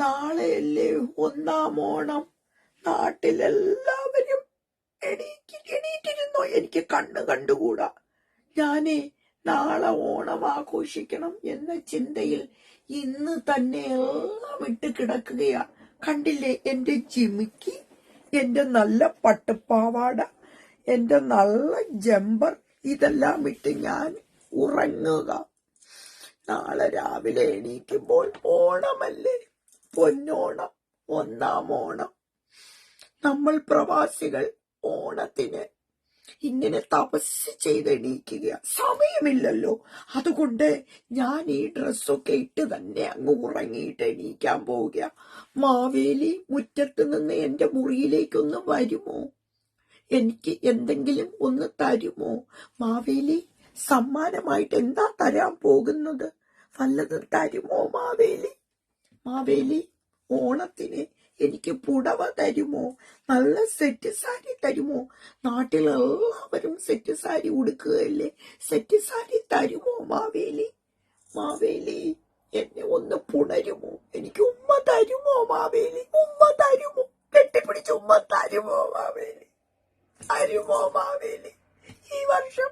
നാളെയല്ലേ 1-ാം ഓണം. നാട്ടിലെല്ലാവരും എണീറ്റിരുന്നോ? എനിക്ക് കണ്ടുകൂടാ. ഞാനേ നാളെ ഓണം ആഘോഷിക്കണം എന്ന ചിന്തയിൽ ഇന്ന് തന്നെ എല്ലാം ഇട്ട് കിടക്കുകയാ. കണ്ടില്ലേ എന്റെ ജിമിക്ക്, എന്റെ നല്ല പട്ടുപ്പാവാട, എന്റെ നല്ല ജമ്പർ, ഇതെല്ലാം ഇട്ട് ഞാൻ ഉറങ്ങുക. നാളെ രാവിലെ എണീക്കുമ്പോൾ ഓണമല്ലേ, പൊന്നോണം, 1-ാം ഓണം. നമ്മൾ പ്രവാസികൾ ഓണത്തിന് ഇങ്ങനെ തപസ് ചെയ്തെണീക്കുക. സമയമില്ലല്ലോ, അതുകൊണ്ട് ഞാൻ ഈ ഡ്രസ്സൊക്കെ ഇട്ട് തന്നെ അങ്ങ് ഉറങ്ങിയിട്ട് എണീക്കാൻ പോവുക. മാവേലി മുറ്റത്ത് നിന്ന് എന്റെ മുറിയിലേക്കൊന്ന് വരുമോ? എനിക്ക് എന്തെങ്കിലും ഒന്ന് തരുമോ? മാവേലി സമ്മാനമായിട്ട് എന്താ തരാൻ പോകുന്നത്? വല്ലതും തരുമോ മാവേലി? മാവേലി ഓണത്തിന് എനിക്ക് പുടവ തരുമോ? നല്ല സെറ്റ് സാരി തരുമോ? നാട്ടിലെല്ലാവരും സെറ്റ് സാരി ഉടുക്കുകയല്ലേ. സെറ്റ് സാരി തരുമോ മാവേലി? മാവേലി എന്നെ ഒന്ന് പുണരുമോ? എനിക്ക് ഉമ്മ തരുമോ മാവേലി? ഉമ്മ തരുമോ? കെട്ടിപ്പിടിച്ച് ഉമ്മ തരുമോ മാവേലി? തരുമോ മാവേലി? ഈ വർഷം